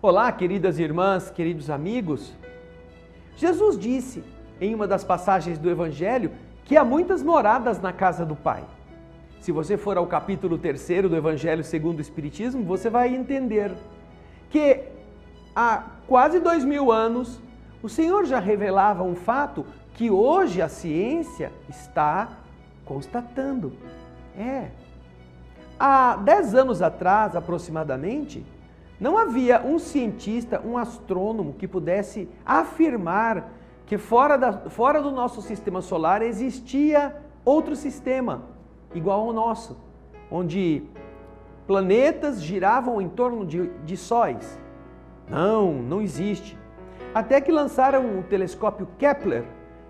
Olá, queridas irmãs, queridos amigos. Jesus disse em uma das passagens do Evangelho que há muitas moradas na casa do Pai. Se você for ao capítulo 3 do Evangelho segundo o Espiritismo, você vai entender que há quase 2000 anos o Senhor já revelava um fato que hoje a ciência está constatando. Há 10 anos atrás, aproximadamente, não havia um cientista, um astrônomo que pudesse afirmar que fora do nosso sistema solar existia outro sistema igual ao nosso, onde planetas giravam em torno de sóis. Não existe. Até que lançaram o telescópio Kepler,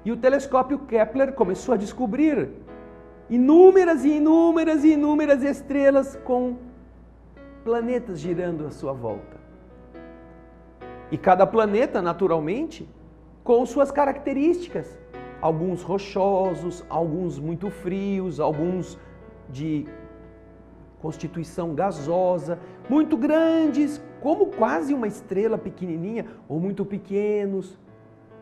e o telescópio Kepler começou a descobrir inúmeras estrelas com planetas girando à sua volta. E cada planeta, naturalmente, com suas características. Alguns rochosos, alguns muito frios, alguns de constituição gasosa, muito grandes, como quase uma estrela pequenininha, ou muito pequenos,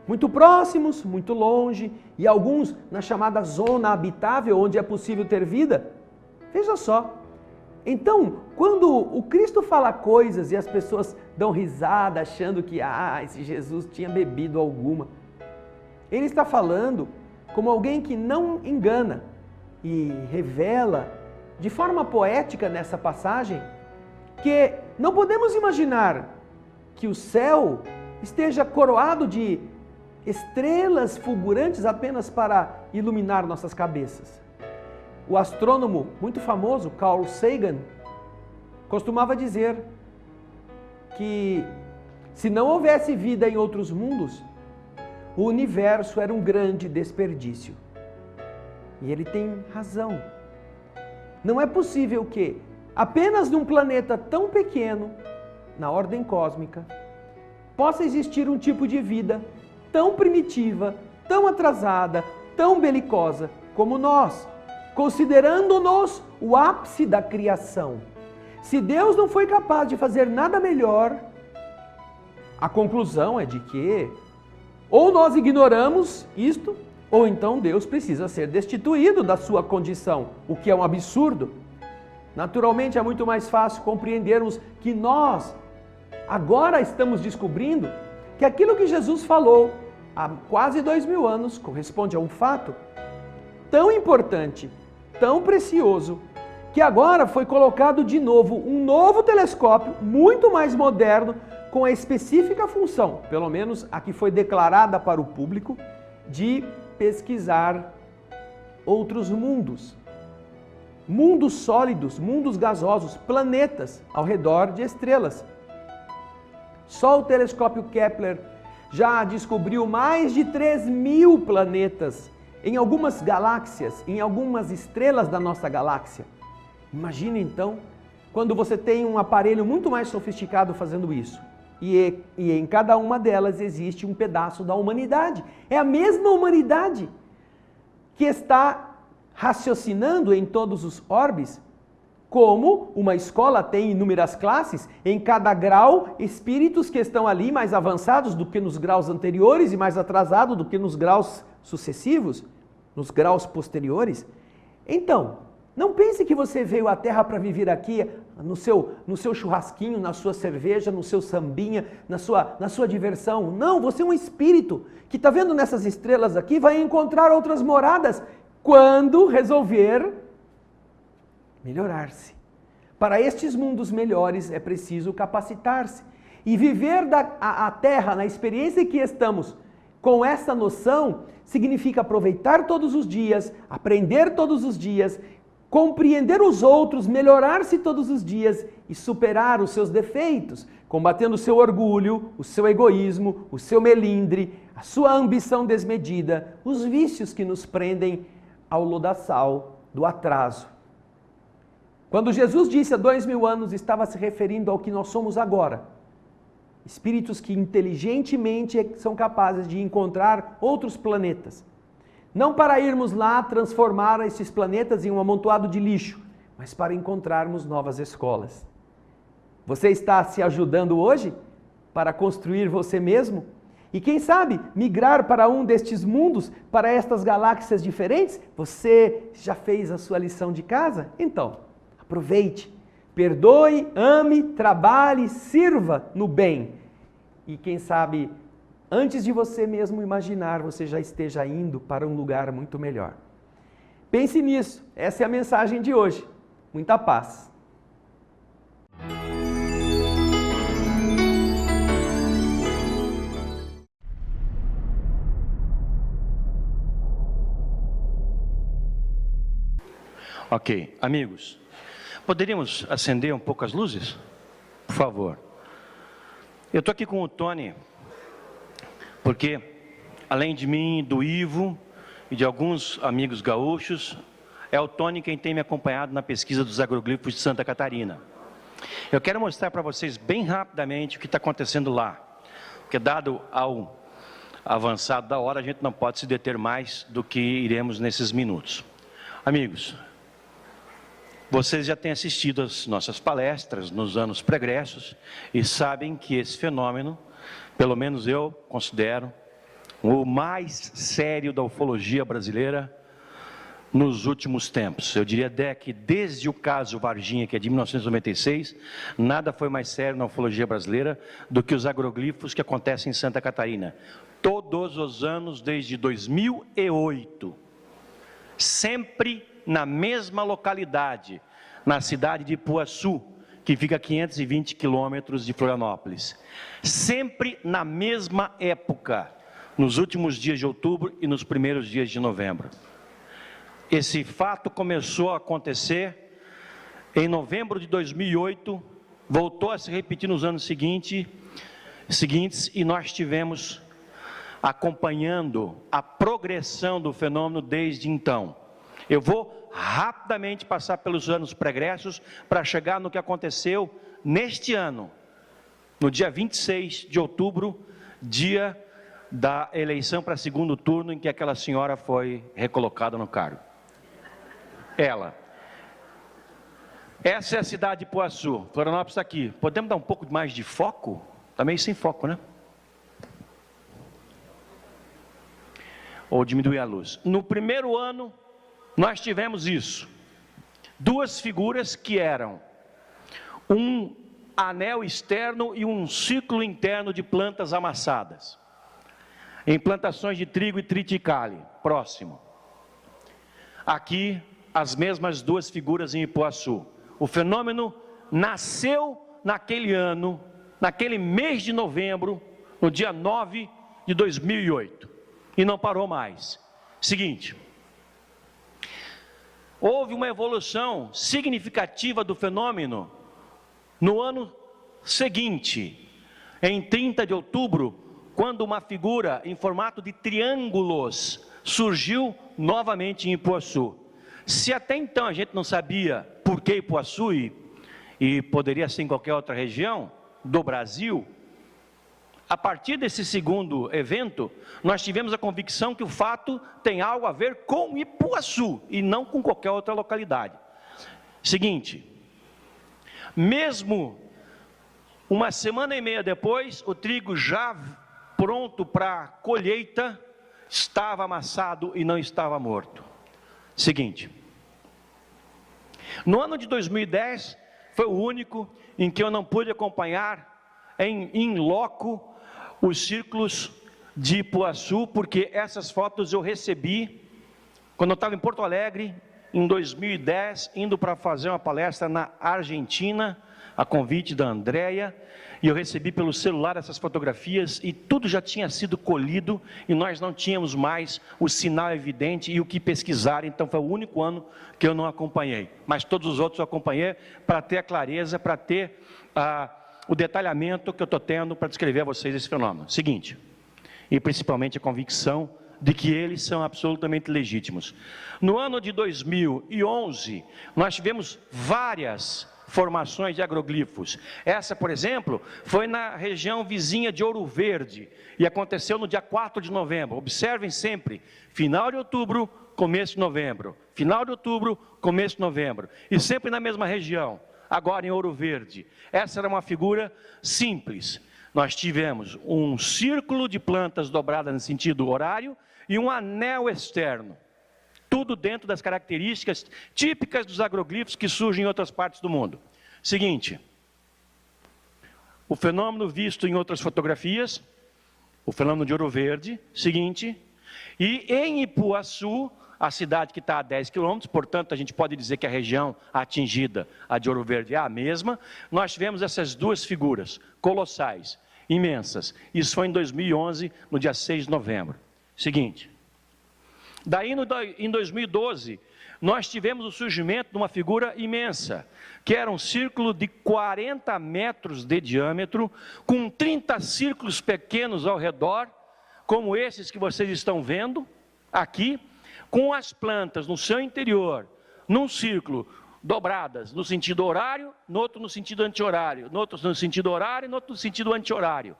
muito próximos, muito longe, e alguns na chamada zona habitável, onde é possível ter vida. Veja só. Então, quando o Cristo fala coisas e as pessoas dão risada achando que esse Jesus tinha bebido alguma, ele está falando como alguém que não engana e revela de forma poética nessa passagem que não podemos imaginar que o céu esteja coroado de estrelas fulgurantes apenas para iluminar nossas cabeças. O astrônomo muito famoso, Carl Sagan, costumava dizer que se não houvesse vida em outros mundos, o universo era um grande desperdício. E ele tem razão. Não é possível que apenas num planeta tão pequeno, na ordem cósmica, possa existir um tipo de vida tão primitiva, tão atrasada, tão belicosa como nós, considerando-nos o ápice da criação. Se Deus não foi capaz de fazer nada melhor, a conclusão é de que ou nós ignoramos isto, ou então Deus precisa ser destituído da sua condição, o que é um absurdo. Naturalmente é muito mais fácil compreendermos que nós agora estamos descobrindo que aquilo que Jesus falou há quase 2000 anos corresponde a um fato tão importante, tão precioso, que agora foi colocado de novo um novo telescópio, muito mais moderno, com a específica função, pelo menos a que foi declarada para o público, de pesquisar outros mundos. Mundos sólidos, mundos gasosos, planetas ao redor de estrelas. Só o telescópio Kepler já descobriu mais de 3.000 planetas em algumas galáxias, em algumas estrelas da nossa galáxia. Imagine então, quando você tem um aparelho muito mais sofisticado fazendo isso. E em cada uma delas existe um pedaço da humanidade. É a mesma humanidade que está raciocinando em todos os orbes, como uma escola tem inúmeras classes, em cada grau, espíritos que estão ali mais avançados do que nos graus anteriores e mais atrasados do que nos graus sucessivos, nos graus posteriores. Então, não pense que você veio à Terra para viver aqui no seu churrasquinho, na sua cerveja, no seu sambinha, na sua diversão. Não, você é um espírito que está vendo nessas estrelas aqui, vai encontrar outras moradas quando resolver melhorar-se. Para estes mundos melhores é preciso capacitar-se. E viver a Terra na experiência que estamos com essa noção significa aproveitar todos os dias, aprender todos os dias, compreender os outros, melhorar-se todos os dias e superar os seus defeitos, combatendo o seu orgulho, o seu egoísmo, o seu melindre, a sua ambição desmedida, os vícios que nos prendem ao lodaçal do atraso. Quando Jesus disse há 2000 anos, estava se referindo ao que nós somos agora. Espíritos que inteligentemente são capazes de encontrar outros planetas. Não para irmos lá transformar esses planetas em um amontoado de lixo, mas para encontrarmos novas escolas. Você está se ajudando hoje para construir você mesmo? E quem sabe migrar para um destes mundos, para estas galáxias diferentes? Você já fez a sua lição de casa? Então, aproveite, perdoe, ame, trabalhe, sirva no bem. E quem sabe, antes de você mesmo imaginar, você já esteja indo para um lugar muito melhor. Pense nisso, essa é a mensagem de hoje. Muita paz. Ok, amigos, poderíamos acender um pouco as luzes? Por favor. Eu estou aqui com o Tony, porque além de mim, do Ivo e de alguns amigos gaúchos, é o Tony quem tem me acompanhado na pesquisa dos agroglifos de Santa Catarina. Eu quero mostrar para vocês bem rapidamente o que está acontecendo lá, porque dado ao avançado da hora, a gente não pode se deter mais do que iremos nesses minutos. Amigos, vocês já têm assistido às nossas palestras nos anos pregressos e sabem que esse fenômeno, pelo menos eu considero, o mais sério da ufologia brasileira nos últimos tempos. Eu diria até que desde o caso Varginha, que é de 1996, nada foi mais sério na ufologia brasileira do que os agroglifos que acontecem em Santa Catarina. Todos os anos desde 2008, sempre na mesma localidade, na cidade de Ipuaçu, que fica a 520 quilômetros de Florianópolis. Sempre na mesma época, nos últimos dias de outubro e nos primeiros dias de novembro. Esse fato começou a acontecer em novembro de 2008, voltou a se repetir nos anos seguintes e nós tivemos acompanhando a progressão do fenômeno desde então. Eu vou rapidamente passar pelos anos pregressos para chegar no que aconteceu neste ano, no dia 26 de outubro, dia da eleição para segundo turno em que aquela senhora foi recolocada no cargo. Essa é a cidade de Ipuaçu, Florianópolis está aqui. Podemos dar um pouco mais de foco? Está meio sem foco, né? Ou diminuir a luz. No primeiro ano, nós tivemos isso. Duas figuras que eram um anel externo e um ciclo interno de plantas amassadas. Em plantações de trigo e triticale, próximo. Aqui, as mesmas duas figuras em Ipuaçu. O fenômeno nasceu naquele ano, naquele mês de novembro, no dia 9 de 2008. E não parou mais. Seguinte. Houve uma evolução significativa do fenômeno no ano seguinte, em 30 de outubro, quando uma figura em formato de triângulos surgiu novamente em Ipuaçu. Se até então a gente não sabia por que Ipuaçu e poderia ser em qualquer outra região do Brasil, a partir desse segundo evento, nós tivemos a convicção que o fato tem algo a ver com Ipuaçu e não com qualquer outra localidade. Seguinte, mesmo uma semana e meia depois, o trigo já pronto para colheita, estava amassado e não estava morto. Seguinte, no ano de 2010, foi o único em que eu não pude acompanhar em loco os círculos de Ipuaçu, porque essas fotos eu recebi quando eu estava em Porto Alegre, em 2010, indo para fazer uma palestra na Argentina, a convite da Andréia, e eu recebi pelo celular essas fotografias, e tudo já tinha sido colhido, e nós não tínhamos mais o sinal evidente e o que pesquisar, então foi o único ano que eu não acompanhei, mas todos os outros eu acompanhei, para ter a clareza, para ter o detalhamento que eu estou tendo para descrever a vocês esse fenômeno. Seguinte, e principalmente a convicção de que eles são absolutamente legítimos. No ano de 2011, nós tivemos várias formações de agroglifos. Essa, por exemplo, foi na região vizinha de Ouro Verde, e aconteceu no dia 4 de novembro. Observem sempre, final de outubro, começo de novembro. Final de outubro, começo de novembro. E sempre na mesma região. Agora em Ouro Verde. Essa era uma figura simples. nós tivemos um círculo de plantas dobradas no sentido horário e um anel externo. Tudo dentro das características típicas dos agroglifos que surgem em outras partes do mundo. Seguinte, o fenômeno visto em outras fotografias, o fenômeno de Ouro Verde, seguinte, e em Ipuaçu, a cidade que está a 10 quilômetros, portanto, a gente pode dizer que a região atingida, a de Ouro Verde, é a mesma. Nós tivemos essas duas figuras colossais, imensas. Isso foi em 2011, no dia 6 de novembro. Seguinte, daí em 2012, nós tivemos o surgimento de uma figura imensa, que era um círculo de 40 metros de diâmetro, com 30 círculos pequenos ao redor, como esses que vocês estão vendo aqui, com as plantas no seu interior, num círculo, dobradas no sentido horário, no outro no sentido anti-horário, no outro no sentido horário, no outro no sentido anti-horário.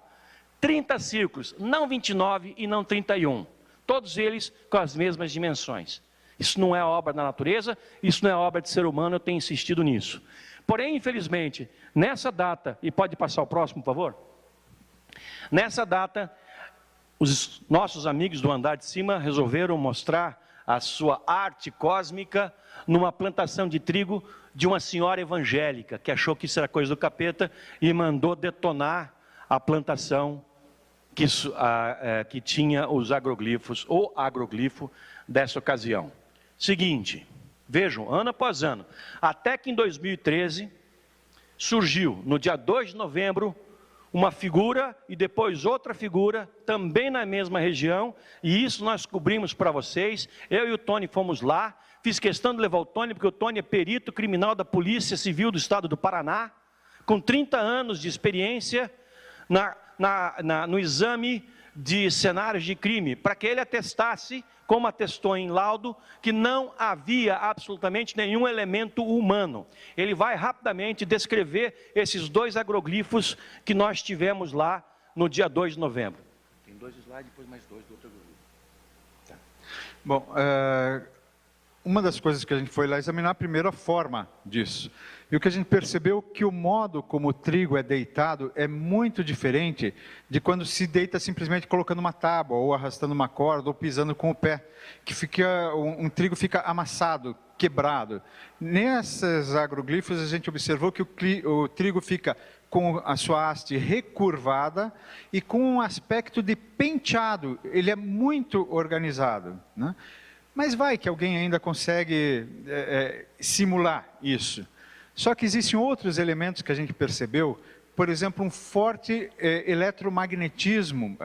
30 círculos, não 29 e não 31, todos eles com as mesmas dimensões. Isso não é obra da natureza, isso não é obra de ser humano, eu tenho insistido nisso. Porém, infelizmente, nessa data, e pode passar o próximo, por favor? Nessa data, os nossos amigos do andar de cima resolveram mostrar a sua arte cósmica numa plantação de trigo de uma senhora evangélica, que achou que isso era coisa do capeta e mandou detonar a plantação que tinha os agroglifos, ou agroglifo dessa ocasião. Seguinte, vejam, ano após ano, até que em 2013, surgiu, no dia 2 de novembro, uma figura e depois outra figura, também na mesma região, e isso nós cobrimos para vocês. Eu e o Tony fomos lá, fiz questão de levar o Tony, porque o Tony é perito criminal da Polícia Civil do Estado do Paraná, com 30 anos de experiência no exame de cenários de crime, para que ele atestasse, como atestou em laudo, que não havia absolutamente nenhum elemento humano. Ele vai rapidamente descrever esses dois agroglifos que nós tivemos lá no dia 2 de novembro. Tem 2 slides, depois mais 2 do outro agroglifo. Tá. Bom, uma das coisas que a gente foi lá examinar, primeiro a forma disso. E o que a gente percebeu que o modo como o trigo é deitado é muito diferente de quando se deita simplesmente colocando uma tábua, ou arrastando uma corda, ou pisando com o pé, que fica, um trigo fica amassado, quebrado. Nesses agroglifos a gente observou que o trigo fica com a sua haste recurvada e com um aspecto de penteado, ele é muito organizado, né? Mas vai que alguém ainda consegue simular isso. Só que existem outros elementos que a gente percebeu, por exemplo, um forte eletromagnetismo,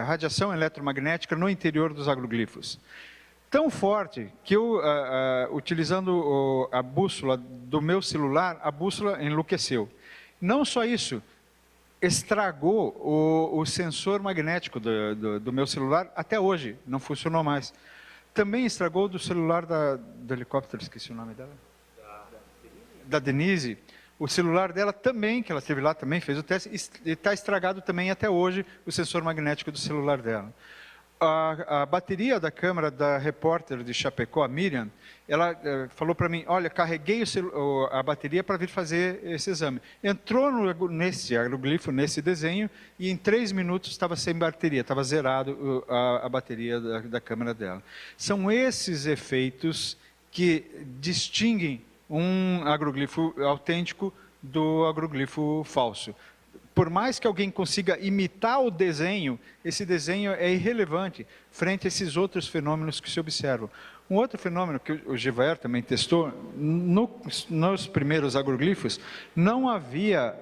radiação eletromagnética no interior dos agroglifos. Tão forte que eu, utilizando a bússola do meu celular, a bússola enlouqueceu. Não só isso, estragou o sensor magnético do meu celular, até hoje, não funcionou mais. Também estragou do celular do helicóptero, esqueci o nome dela. Da Denise, o celular dela também, que ela esteve lá também, fez o teste, e está estragado também até hoje o sensor magnético do celular dela. A bateria da câmera da repórter de Chapecó, a Miriam, ela falou para mim, olha, carreguei a bateria para vir fazer esse exame. Entrou nesse agroglifo, nesse desenho, e em 3 minutos estava sem bateria, estava zerado a bateria da câmera dela. São esses efeitos que distinguem um agroglifo autêntico do agroglifo falso. Por mais que alguém consiga imitar o desenho, esse desenho é irrelevante frente a esses outros fenômenos que se observam. Um outro fenômeno que o Givaer também testou, nos primeiros agroglifos, não havia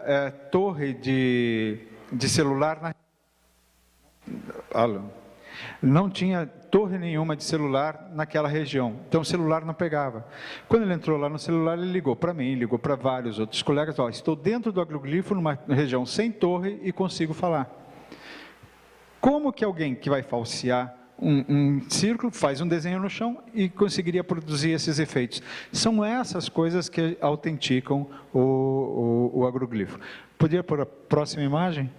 torre de celular não tinha torre nenhuma de celular naquela região, então o celular não pegava. Quando ele entrou lá no celular, ele ligou para mim, ligou para vários outros colegas, estou dentro do agroglifo, numa região sem torre e consigo falar. Como que alguém que vai falsear um círculo, faz um desenho no chão e conseguiria produzir esses efeitos? São essas coisas que autenticam o agroglifo. Poderia pôr a próxima imagem?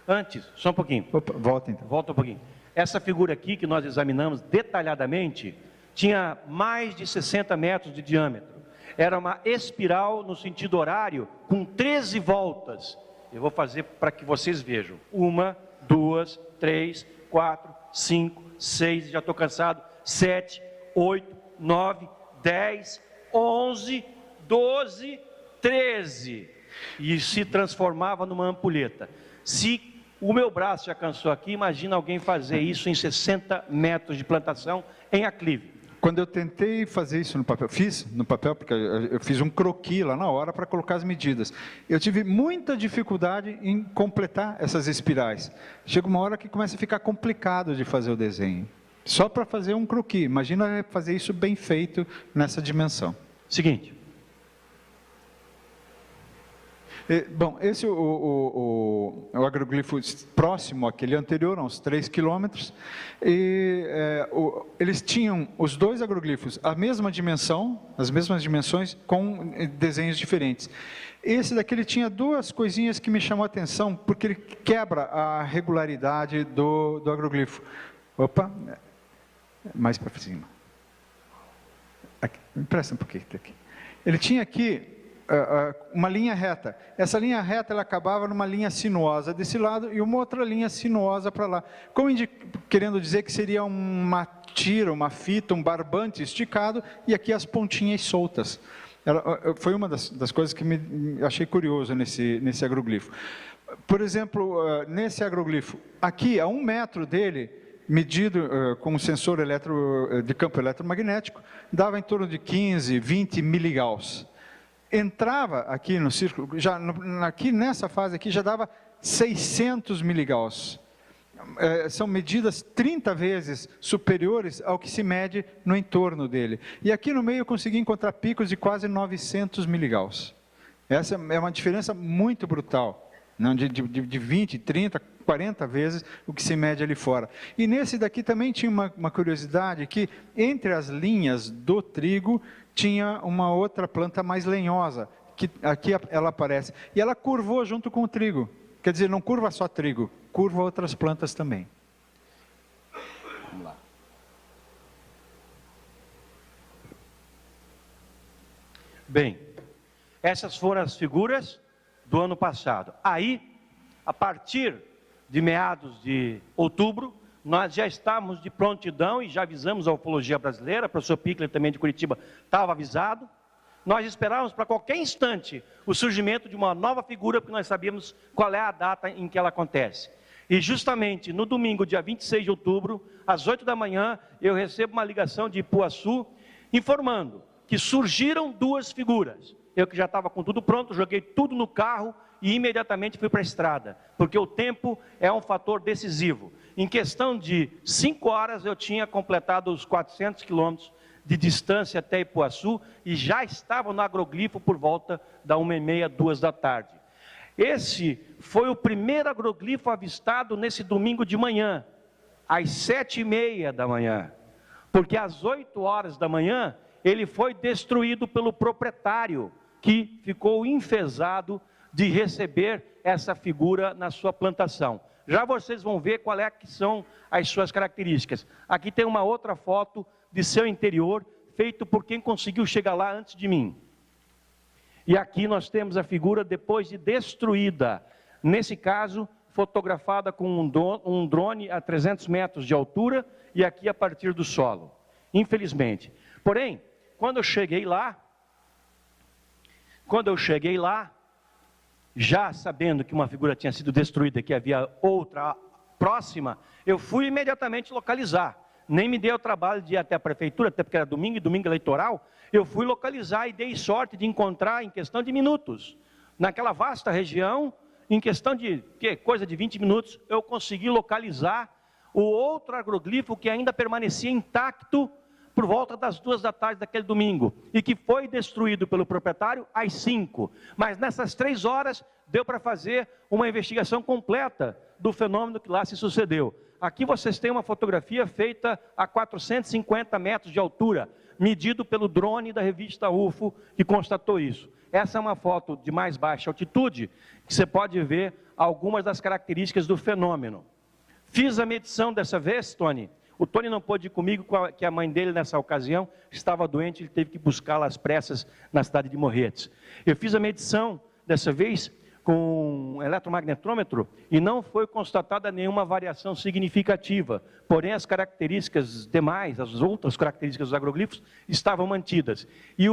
Antes, só um pouquinho. Opa, volta então. Volta um pouquinho. Essa figura aqui que nós examinamos detalhadamente, tinha mais de 60 metros de diâmetro. Era uma espiral no sentido horário, com 13 voltas. Eu vou fazer para que vocês vejam. 1, 2, 3, 4, 5, 6, já estou cansado. 7, 8, 9, 10, 11, 12, 13. E se transformava numa ampulheta. Se o meu braço já cansou aqui, imagina alguém fazer isso em 60 metros de plantação em aclive. Quando eu tentei fazer isso no papel, fiz no papel, porque eu fiz um croquis lá na hora para colocar as medidas. Eu tive muita dificuldade em completar essas espirais. Chega uma hora que começa a ficar complicado de fazer o desenho. Só para fazer um croquis. Imagina fazer isso bem feito nessa dimensão. Seguinte. Bom, esse é o agroglifo próximo àquele anterior, a uns 3 quilômetros, e eles tinham, os dois agroglifos, a mesma dimensão, as mesmas dimensões, com desenhos diferentes. Esse daqui, ele tinha duas coisinhas que me chamou a atenção, porque ele quebra a regularidade do agroglifo. Opa, mais para cima. Aqui, me empresta um pouquinho aqui. Ele tinha aqui uma linha reta. Essa linha reta, ela acabava numa linha sinuosa desse lado e uma outra linha sinuosa para lá. Como querendo dizer que seria uma tira, uma fita, um barbante esticado e aqui as pontinhas soltas. Foi uma das coisas que me achei curioso nesse agroglifo. Por exemplo, nesse agroglifo, aqui a 1 metro dele, medido com um sensor de campo eletromagnético, dava em torno de 15, 20 miligauss. Entrava aqui no círculo, aqui nessa fase aqui já dava 600 miligauss. São medidas 30 vezes superiores ao que se mede no entorno dele. E aqui no meio eu consegui encontrar picos de quase 900 miligauss. Essa é uma diferença muito brutal, não? De 20, 30, 40 vezes o que se mede ali fora. E nesse daqui também tinha uma curiosidade, que entre as linhas do trigo tinha uma outra planta mais lenhosa, que aqui ela aparece. E ela curvou junto com o trigo. Quer dizer, não curva só trigo, curva outras plantas também. Vamos lá. Bem, essas foram as figuras do ano passado. Aí, a partir de meados de outubro, nós já estávamos de prontidão e já avisamos a ufologia brasileira, o professor Pickler também de Curitiba estava avisado. Nós esperávamos para qualquer instante o surgimento de uma nova figura, porque nós sabíamos qual é a data em que ela acontece. E justamente no domingo, dia 26 de outubro, às 8 da manhã, eu recebo uma ligação de Ipuaçu, informando que surgiram 2 figuras. Eu que já estava com tudo pronto, joguei tudo no carro e imediatamente fui para a estrada, porque o tempo é um fator decisivo. Em questão de 5 horas eu tinha completado os 400 quilômetros de distância até Ipuaçu e já estava no agroglifo por volta da 1h30, 2 da tarde. Esse foi o primeiro agroglifo avistado nesse domingo de manhã, às 7h30 da manhã, porque às 8 horas da manhã ele foi destruído pelo proprietário, que ficou enfesado de receber essa figura na sua plantação. Já vocês vão ver qual é que são as suas características. Aqui tem uma outra foto de seu interior, feito por quem conseguiu chegar lá antes de mim. E aqui nós temos a figura depois de destruída. Nesse caso, fotografada com um drone a 300 metros de altura e aqui a partir do solo. Infelizmente. Porém, quando eu cheguei lá, já sabendo que uma figura tinha sido destruída, que havia outra próxima, eu fui imediatamente localizar. Nem me dei o trabalho de ir até a prefeitura, até porque era domingo e domingo eleitoral. Eu fui localizar e dei sorte de encontrar em questão de minutos. Naquela vasta região, em questão de coisa de 20 minutos, eu consegui localizar o outro agroglifo que ainda permanecia intacto por volta das 2 da tarde daquele domingo, e que foi destruído pelo proprietário às 5. Mas nessas 3 horas deu para fazer uma investigação completa do fenômeno que lá se sucedeu. Aqui vocês têm uma fotografia feita a 450 metros de altura, medido pelo drone da revista UFO, que constatou isso. Essa é uma foto de mais baixa altitude, que você pode ver algumas das características do fenômeno. Fiz a medição dessa vez, Tony. O Tony não pôde ir comigo, que a mãe dele, nessa ocasião, estava doente, ele teve que buscá-la às pressas na cidade de Morretes. Eu fiz a medição, dessa vez, com eletromagnetômetro e não foi constatada nenhuma variação significativa. Porém, as características demais, as outras características dos agroglifos, estavam mantidas. E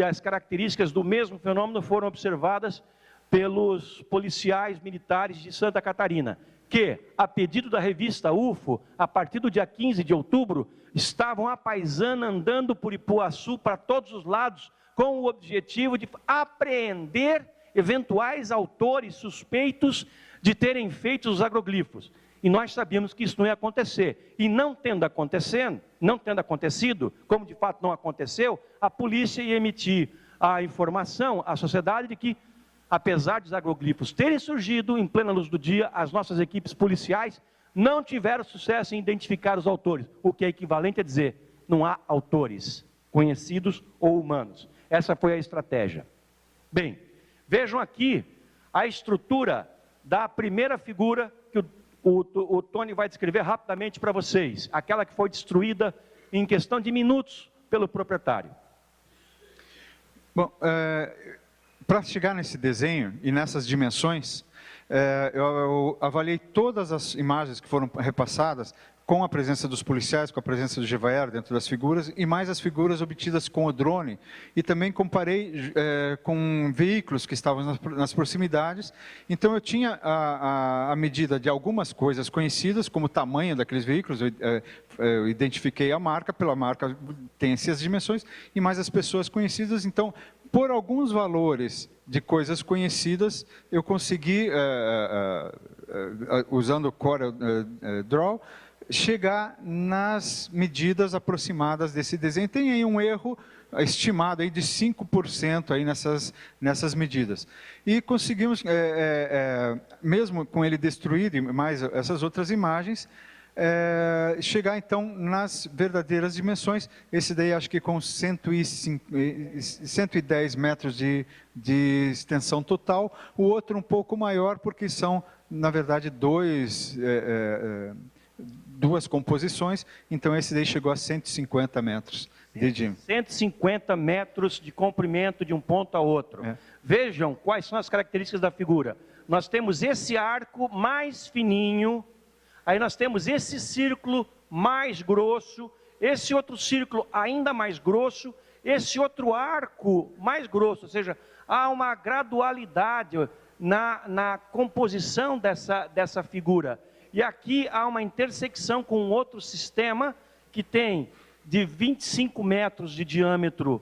as características do mesmo fenômeno foram observadas pelos policiais militares de Santa Catarina, que, a pedido da revista UFO, a partir do dia 15 de outubro, estavam à paisana andando por Ipuaçu para todos os lados, com o objetivo de apreender eventuais autores suspeitos de terem feito os agroglifos. E nós sabíamos que isso não ia acontecer. E não tendo acontecido, como de fato não aconteceu, a polícia ia emitir a informação à sociedade de que, apesar dos agroglifos terem surgido em plena luz do dia, as nossas equipes policiais não tiveram sucesso em identificar os autores, o que é equivalente a dizer, não há autores conhecidos ou humanos. Essa foi a estratégia. Bem, vejam aqui a estrutura da primeira figura que o Tony vai descrever rapidamente para vocês, aquela que foi destruída em questão de minutos pelo proprietário. Bom, para chegar nesse desenho e nessas dimensões, eu avaliei todas as imagens que foram repassadas com a presença dos policiais, com a presença do GEVAER dentro das figuras, e mais as figuras obtidas com o drone, e também comparei com veículos que estavam nas proximidades. Então eu tinha a medida de algumas coisas conhecidas, como o tamanho daqueles veículos, eu identifiquei a marca, pela marca tem essas dimensões, e mais as pessoas conhecidas. Então, por alguns valores de coisas conhecidas, eu consegui, usando o CorelDRAW, chegar nas medidas aproximadas desse desenho. Tem aí um erro estimado aí de 5% aí nessas medidas. E conseguimos, mesmo com ele destruído e mais essas outras imagens, chegar então nas verdadeiras dimensões. Esse daí acho que com 110 metros de extensão total, o outro um pouco maior, porque são, na verdade, duas composições. Então esse daí chegou a 150 metros de diâmetro. 150 metros de comprimento de um ponto a outro. Vejam quais são as características da figura. Nós temos esse arco mais fininho, aí nós temos esse círculo mais grosso, esse outro círculo ainda mais grosso, esse outro arco mais grosso, ou seja, há uma gradualidade na composição dessa figura. E aqui há uma intersecção com um outro sistema que tem de 25 metros de diâmetro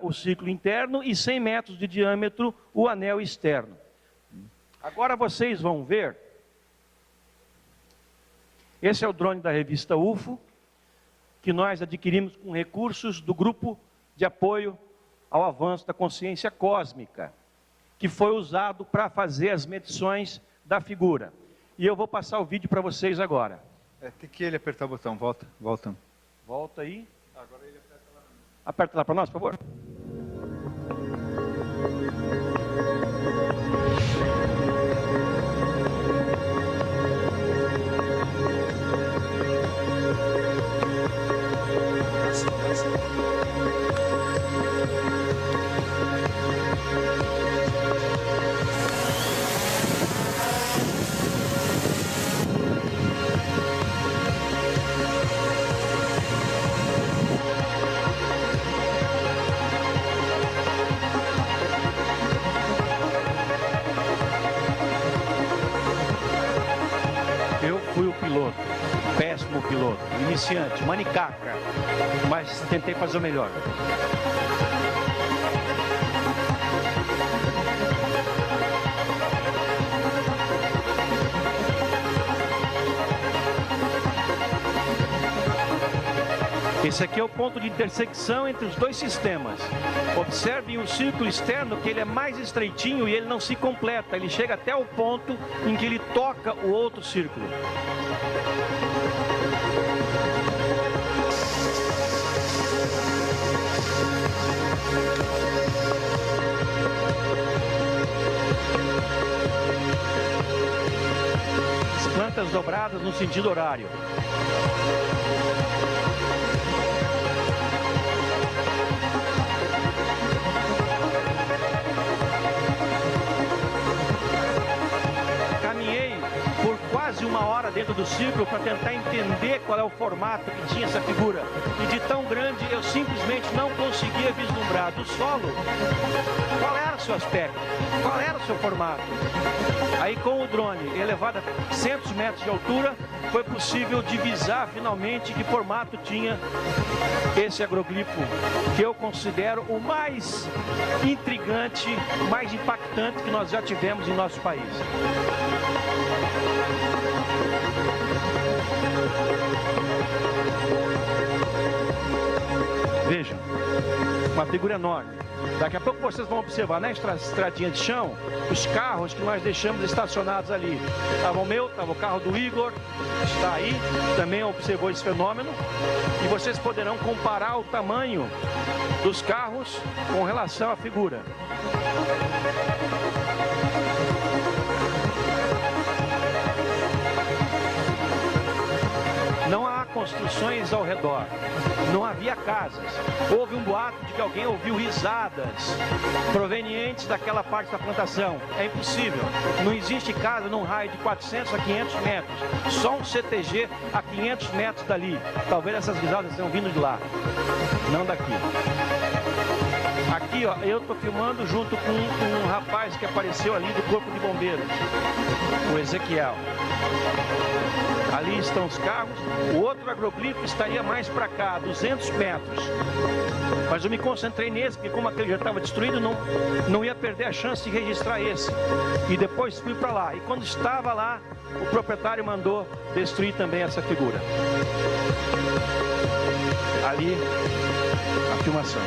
o círculo interno e 100 metros de diâmetro o anel externo. Agora vocês vão ver, esse é o drone da revista UFO, que nós adquirimos com recursos do Grupo de Apoio ao Avanço da Consciência Cósmica, que foi usado para fazer as medições da figura. E eu vou passar o vídeo para vocês agora. Tem que ele apertar o botão, volta. Volta aí. Agora ele aperta lá. Aperta lá para nós, por favor. Péssimo piloto, iniciante, manicaca, mas tentei fazer o melhor. Esse aqui é o ponto de intersecção entre os dois sistemas. Observem o círculo externo, que ele é mais estreitinho e ele não se completa. Ele chega até o ponto em que ele toca o outro círculo. As plantas dobradas no sentido horário. do círculo para tentar entender qual é o formato que tinha essa figura. E de tão grande, eu simplesmente não conseguia vislumbrar do solo qual era o seu aspecto, qual era o seu formato. Aí com o drone elevado a 100 metros de altura, foi possível divisar finalmente que formato tinha esse agroglifo, que eu considero o mais intrigante, o mais impactante que nós já tivemos em nosso país. Vejam, uma figura enorme. Daqui a pouco vocês vão observar na estradinha de chão os carros que nós deixamos estacionados ali. Estava o meu, estava o carro do Igor, está aí, também observou esse fenômeno. E vocês poderão comparar o tamanho dos carros com relação à figura. Não há construções ao redor, não havia casas. Houve um boato de que alguém ouviu risadas provenientes daquela parte da plantação. É impossível. Não existe casa num raio de 400 a 500 metros. Só um CTG a 500 metros dali. Talvez essas risadas tenham vindo de lá, não daqui. Aqui, ó, eu estou filmando junto com um rapaz que apareceu ali do Corpo de Bombeiros, o Ezequiel. Ali estão os carros. O outro agroglifo estaria mais para cá, 200 metros. Mas eu me concentrei nesse, porque como aquele já estava destruído, não ia perder a chance de registrar esse. E depois fui para lá. E quando estava lá, o proprietário mandou destruir também essa figura. Ali, a filmação.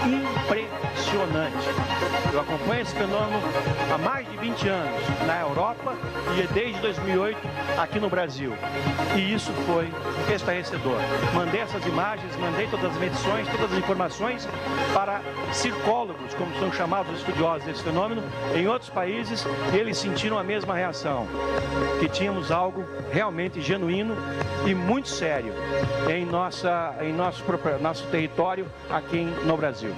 Impressionante. Eu acompanho esse fenômeno há mais de 20 anos na Europa e desde 2008 aqui no Brasil. E isso foi estarrecedor. Mandei essas imagens, mandei todas as medições, todas as informações para circólogos, como são chamados os estudiosos desse fenômeno, em outros países, e eles sentiram a mesma reação, que tínhamos algo realmente genuíno e muito sério em nosso território aqui no Brasil.